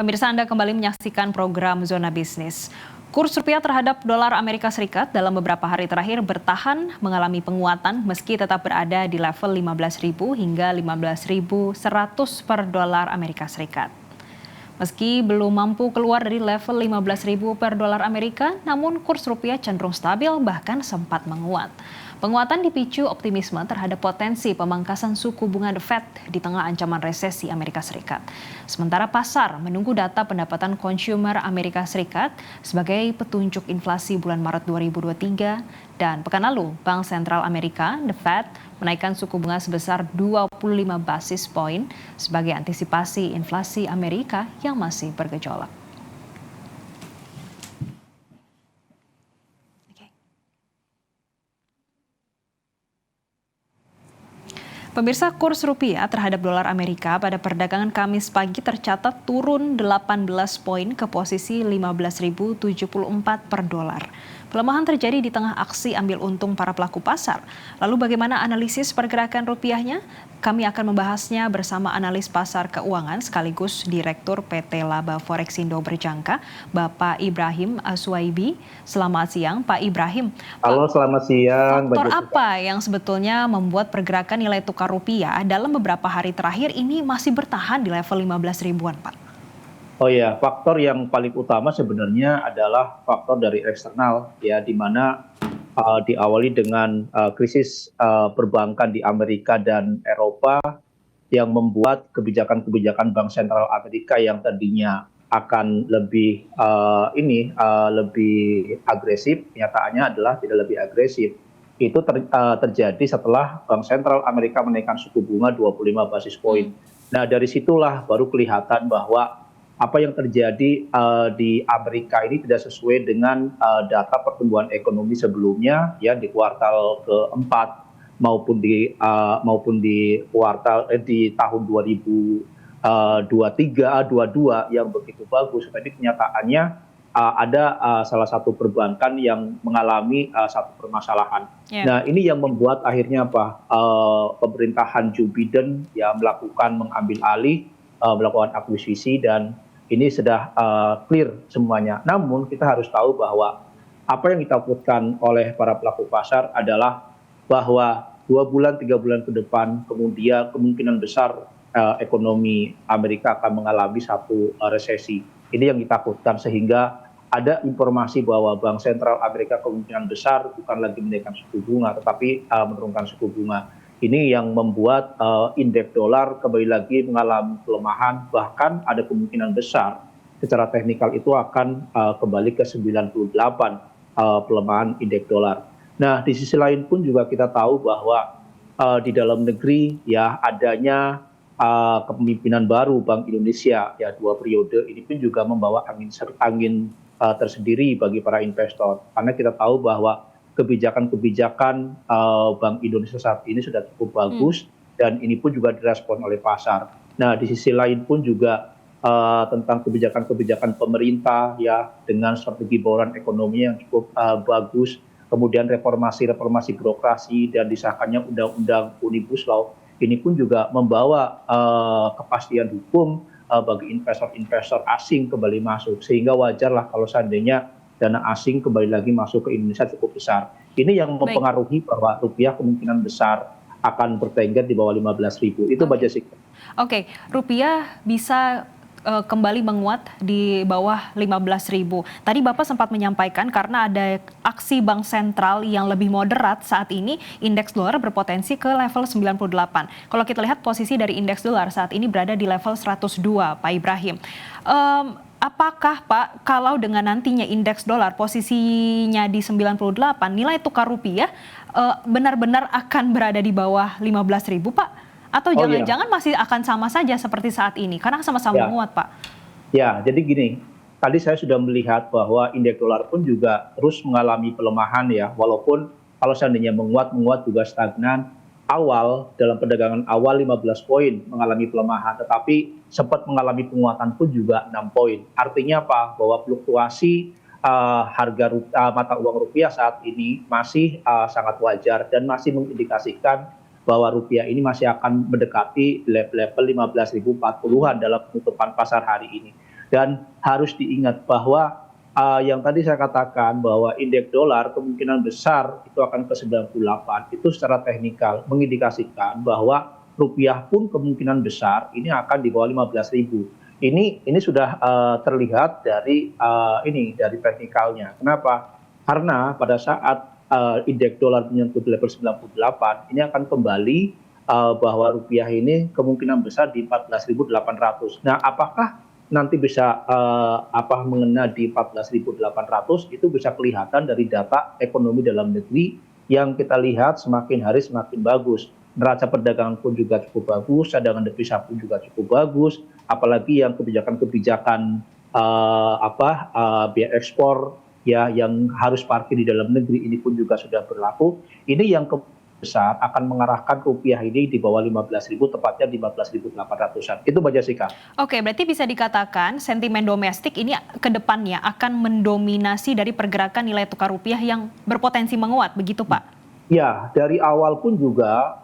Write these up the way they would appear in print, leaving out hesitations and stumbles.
Pemirsa, Anda kembali menyaksikan program Zona Bisnis. Kurs rupiah terhadap dolar Amerika Serikat dalam beberapa hari terakhir bertahan mengalami penguatan meski tetap berada di level 15.000 hingga 15.100 per dolar Amerika Serikat. Meski belum mampu keluar dari level 15.000 per dolar Amerika, namun kurs rupiah cenderung stabil bahkan sempat menguat. Penguatan dipicu optimisme terhadap potensi pemangkasan suku bunga The Fed di tengah ancaman resesi Amerika Serikat. Sementara pasar menunggu data pendapatan konsumer Amerika Serikat sebagai petunjuk inflasi bulan Maret 2023 dan pekan lalu Bank Sentral Amerika The Fed menaikkan suku bunga sebesar 25 basis poin sebagai antisipasi inflasi Amerika yang masih bergejolak. Pemirsa, kurs rupiah terhadap dolar Amerika pada perdagangan Kamis pagi tercatat turun 18 poin ke posisi 15.074 per dolar. Pelemahan terjadi di tengah aksi ambil untung para pelaku pasar. Lalu bagaimana analisis pergerakan rupiahnya? Kami akan membahasnya bersama analis pasar keuangan sekaligus Direktur PT Laba Forexindo Berjangka, Bapak Ibrahim Aswaibi. Selamat siang, Pak Ibrahim. Halo, selamat siang. Faktor apa yang sebetulnya membuat pergerakan nilai tukar rupiah dalam beberapa hari terakhir ini masih bertahan di level 15 ribuan, Pak? Oh ya, faktor yang paling utama sebenarnya adalah faktor dari eksternal, ya, di mana diawali dengan krisis perbankan di Amerika dan Eropa yang membuat kebijakan-kebijakan Bank Sentral Amerika yang tadinya akan lebih lebih agresif, nyataannya adalah tidak lebih agresif. Itu terjadi setelah Bank Sentral Amerika menaikkan suku bunga 25 basis poin. Nah, dari situlah baru kelihatan bahwa apa yang terjadi di Amerika ini tidak sesuai dengan data pertumbuhan ekonomi sebelumnya, ya, di kuartal keempat maupun di kuartal di tahun 2023, 22 yang begitu bagus. Tapi kenyataannya ada salah satu perbankan yang mengalami satu permasalahan. Yeah. Nah, ini yang membuat akhirnya pemerintahan Joe Biden ya mengambil alih, melakukan akuisisi, dan ini sudah clear semuanya. Namun kita harus tahu bahwa apa yang ditakutkan oleh para pelaku pasar adalah bahwa 2 bulan, 3 bulan ke depan kemudian kemungkinan besar ekonomi Amerika akan mengalami satu resesi. Ini yang ditakutkan, sehingga ada informasi bahwa Bank Sentral Amerika kemungkinan besar bukan lagi menaikkan suku bunga, tetapi menurunkan suku bunga. Ini yang membuat indeks dolar kembali lagi mengalami pelemahan, bahkan ada kemungkinan besar secara teknikal itu akan kembali ke 98 pelemahan indeks dolar. Nah, di sisi lain pun juga kita tahu bahwa di dalam negeri ya adanya kepemimpinan baru Bank Indonesia ya 2 periode ini pun juga membawa angin tersendiri bagi para investor, karena kita tahu bahwa kebijakan-kebijakan Bank Indonesia saat ini sudah cukup bagus dan ini pun juga direspon oleh pasar. Nah, di sisi lain pun juga tentang kebijakan-kebijakan pemerintah ya dengan strategi bauran ekonomi yang cukup bagus, kemudian reformasi birokrasi dan disahkannya undang-undang Omnibus Law, ini pun juga membawa kepastian hukum bagi investor-investor asing kembali masuk, sehingga wajarlah kalau seandainya dana asing kembali lagi masuk ke Indonesia cukup besar. Ini yang mempengaruhi bahwa rupiah kemungkinan besar akan bertengger di bawah 15.000. Itu Mbak Jessica. Oke, rupiah bisa kembali menguat di bawah 15.000. Tadi Bapak sempat menyampaikan karena ada aksi Bank Sentral yang lebih moderat saat ini, indeks dolar berpotensi ke level 98. Kalau kita lihat posisi dari indeks dolar saat ini berada di level 102, Pak Ibrahim. Apakah Pak, kalau dengan nantinya indeks dolar posisinya di 98, nilai tukar rupiah benar-benar akan berada di bawah 15.000, Pak? Atau jangan-jangan masih akan sama saja seperti saat ini, karena sama-sama menguat, Pak? Ya, jadi gini, tadi saya sudah melihat bahwa indeks dolar pun juga terus mengalami pelemahan ya, walaupun kalau seandainya menguat juga stagnan. Dalam perdagangan awal 15 poin mengalami pelemahan, tetapi sempat mengalami penguatan pun juga 6 poin. Artinya apa? Bahwa fluktuasi harga mata uang rupiah saat ini masih sangat wajar dan masih mengindikasikan bahwa rupiah ini masih akan mendekati level 15.040-an dalam penutupan pasar hari ini. Dan harus diingat bahwa yang tadi saya katakan bahwa indeks dolar kemungkinan besar itu akan ke 98, itu secara teknikal mengindikasikan bahwa rupiah pun kemungkinan besar ini akan di bawah 15.000. Ini sudah terlihat dari dari teknikalnya. Kenapa? Karena pada saat indeks dolar menyentuh level 98, ini akan kembali bahwa rupiah ini kemungkinan besar di 14.800. Nah, apakah nanti bisa mengena di 14.800? Itu bisa kelihatan dari data ekonomi dalam negeri yang kita lihat semakin hari semakin bagus. Neraca perdagangan pun juga cukup bagus, cadangan devisa pun juga cukup bagus, apalagi yang kebijakan-kebijakan biaya ekspor ya yang harus parkir di dalam negeri ini pun juga sudah berlaku. Ini yang besar akan mengarahkan rupiah ini di bawah 15.000, tepatnya di 14.800-an. Itu Mbak Jessica. Oke, berarti bisa dikatakan sentimen domestik ini ke depannya akan mendominasi dari pergerakan nilai tukar rupiah yang berpotensi menguat, begitu Pak? Ya, dari awal pun juga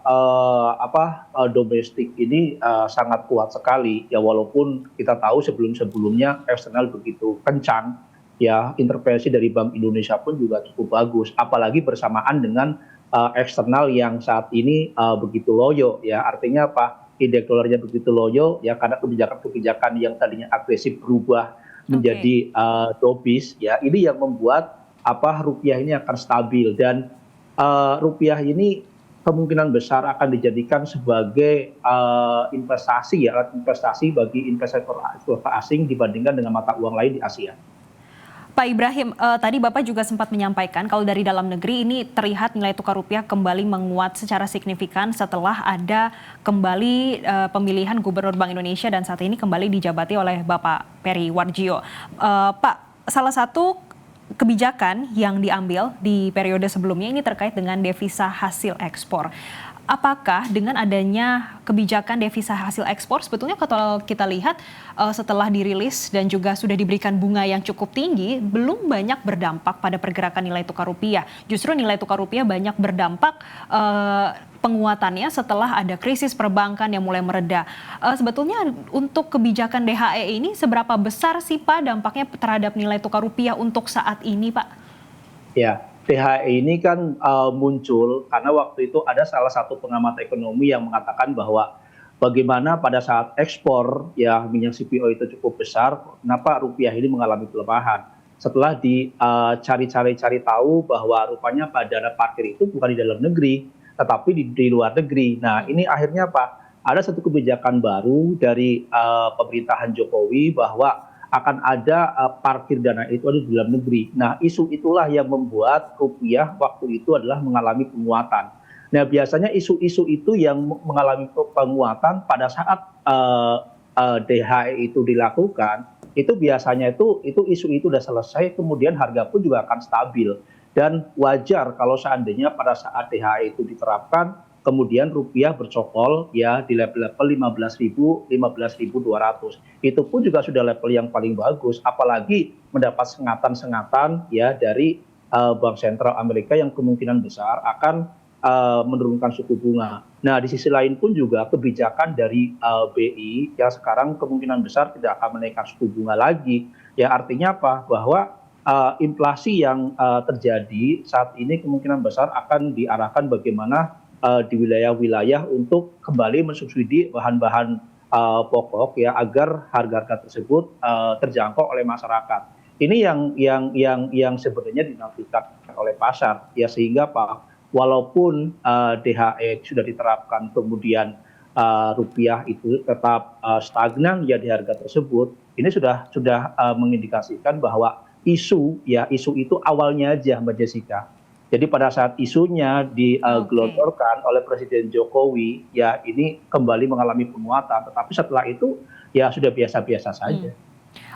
domestik ini sangat kuat sekali ya, walaupun kita tahu sebelum-sebelumnya eksternal begitu kencang ya, intervensi dari Bank Indonesia pun juga cukup bagus, apalagi bersamaan dengan eksternal yang saat ini begitu loyo ya, artinya apa, indeks dolarnya begitu loyo ya, karena kebijakan-kebijakan yang tadinya agresif berubah menjadi dovish ya, ini yang membuat rupiah ini akan stabil. Dan rupiah ini kemungkinan besar akan dijadikan sebagai investasi bagi investor asing dibandingkan dengan mata uang lain di Asia. Pak Ibrahim, tadi Bapak juga sempat menyampaikan kalau dari dalam negeri ini terlihat nilai tukar rupiah kembali menguat secara signifikan setelah ada kembali pemilihan Gubernur Bank Indonesia dan saat ini kembali dijabati oleh Bapak Peri Warjio. Pak, salah satu kebijakan yang diambil di periode sebelumnya ini terkait dengan devisa hasil ekspor. Apakah dengan adanya kebijakan devisa hasil ekspor sebetulnya kalau kita lihat setelah dirilis dan juga sudah diberikan bunga yang cukup tinggi belum banyak berdampak pada pergerakan nilai tukar rupiah. Justru nilai tukar rupiah banyak berdampak penguatannya setelah ada krisis perbankan yang mulai mereda. Sebetulnya untuk kebijakan DHE ini seberapa besar sih Pak dampaknya terhadap nilai tukar rupiah untuk saat ini Pak? Ya. DHE ini kan muncul karena waktu itu ada salah satu pengamat ekonomi yang mengatakan bahwa bagaimana pada saat ekspor ya minyak CPO itu cukup besar, kenapa rupiah ini mengalami pelemahan. Setelah dicari tahu bahwa rupanya pada parkir itu bukan di dalam negeri, tetapi di luar negeri. Nah, ini akhirnya apa? Ada satu kebijakan baru dari pemerintahan Jokowi bahwa akan ada parkir dana itu ada di dalam negeri. Nah, isu itulah yang membuat rupiah waktu itu adalah mengalami penguatan. Nah, biasanya isu-isu itu yang mengalami penguatan pada saat DHE itu dilakukan, itu biasanya itu isu itu sudah selesai, kemudian harga pun juga akan stabil. Dan wajar kalau seandainya pada saat DHE itu diterapkan, kemudian rupiah bercokol ya di level 15.000, 15.200. Itu pun juga sudah level yang paling bagus, apalagi mendapat sengatan-sengatan ya dari Bank Sentral Amerika yang kemungkinan besar akan menurunkan suku bunga. Nah, di sisi lain pun juga kebijakan dari BI yang sekarang kemungkinan besar tidak akan menaikkan suku bunga lagi. Ya, artinya apa? Bahwa inflasi yang terjadi saat ini kemungkinan besar akan diarahkan bagaimana di wilayah-wilayah untuk kembali mensubsidi bahan-bahan pokok ya agar harga-harga tersebut terjangkau oleh masyarakat. Ini yang sebenarnya dinafsirkan oleh pasar ya, sehingga walaupun DHE sudah diterapkan kemudian rupiah itu tetap stagnan ya di harga tersebut, ini sudah mengindikasikan bahwa isu itu awalnya aja Mbak Jessica. Jadi pada saat isunya digelontorkan oleh Presiden Jokowi, ya ini kembali mengalami penguatan. Tetapi setelah itu ya sudah biasa-biasa saja.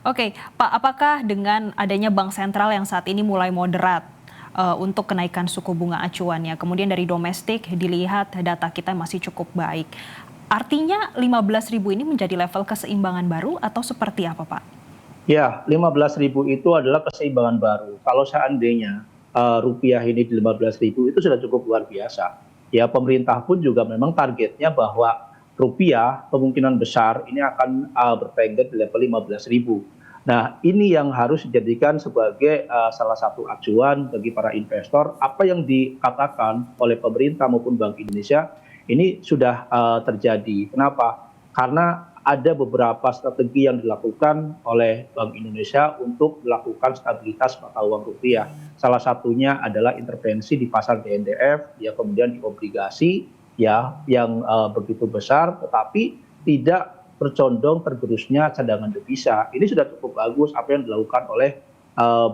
Oke, Pak, apakah dengan adanya Bank Sentral yang saat ini mulai moderat untuk kenaikan suku bunga acuannya, kemudian dari domestik dilihat data kita masih cukup baik, artinya 15.000 ini menjadi level keseimbangan baru atau seperti apa, Pak? Ya, 15.000 itu adalah keseimbangan baru. Kalau seandainya rupiah ini di 15.000 itu sudah cukup luar biasa. Ya, pemerintah pun juga memang targetnya bahwa rupiah kemungkinan besar ini akan bertengger di level 15.000. Nah, ini yang harus dijadikan sebagai salah satu acuan bagi para investor. Apa yang dikatakan oleh pemerintah maupun Bank Indonesia ini sudah terjadi. Kenapa? Karena ada beberapa strategi yang dilakukan oleh Bank Indonesia untuk melakukan stabilitas mata uang rupiah. Salah satunya adalah intervensi di pasar DNDF, ya kemudian di obligasi, ya yang begitu besar, tetapi tidak bercondong tergerusnya cadangan devisa. Ini sudah cukup bagus apa yang dilakukan oleh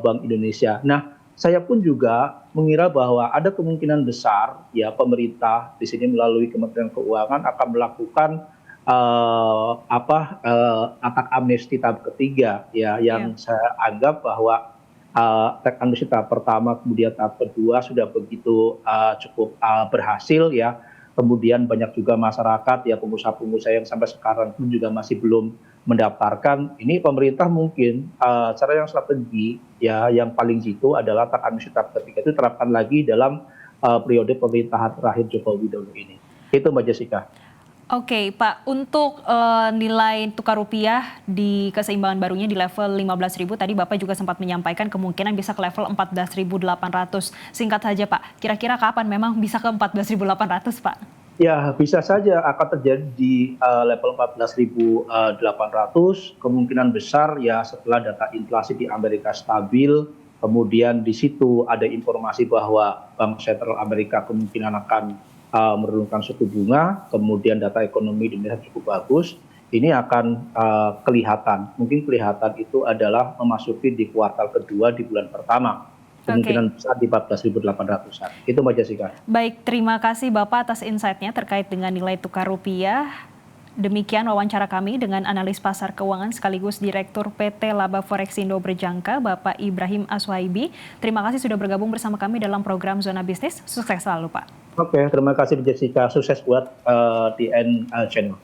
Bank Indonesia. Nah, saya pun juga mengira bahwa ada kemungkinan besar ya pemerintah di sini melalui Kementerian Keuangan akan melakukan atak amnesti tahap ketiga ya yang saya anggap bahwa teks amnesti tahap pertama kemudian tahap kedua sudah begitu cukup berhasil ya. Kemudian banyak juga masyarakat ya pengusaha-pengusaha yang sampai sekarang pun juga masih belum mendaftarkan. Ini pemerintah mungkin cara yang strategi ya yang paling jitu adalah teks amnesti tahap ketiga itu terapkan lagi dalam periode pemerintahan terakhir Joko Widodo ini. Itu Mbak Jessica. Oke, Pak, untuk nilai tukar rupiah di keseimbangan barunya di level 15.000, tadi Bapak juga sempat menyampaikan kemungkinan bisa ke level 14.800. Singkat saja, Pak, kira-kira kapan memang bisa ke 14.800, Pak? Ya, bisa saja akan terjadi di level 14.800. Kemungkinan besar ya setelah data inflasi di Amerika stabil, kemudian di situ ada informasi bahwa Bank Sentral Amerika kemungkinan akan menurunkan suku bunga, kemudian data ekonomi di Indonesia cukup bagus, ini akan kelihatan. Mungkin kelihatan itu adalah memasuki di kuartal kedua di bulan pertama. Kemungkinan besar di 14.800-an. Itu Mbak Jessica. Baik, terima kasih Bapak atas insight-nya terkait dengan nilai tukar rupiah. Demikian wawancara kami dengan analis pasar keuangan sekaligus Direktur PT Laba Forexindo Berjangka, Bapak Ibrahim Aswaibi. Terima kasih sudah bergabung bersama kami dalam program Zona Bisnis. Sukses selalu, Pak. Oke, terima kasih Jessica. Sukses buat TN Channel.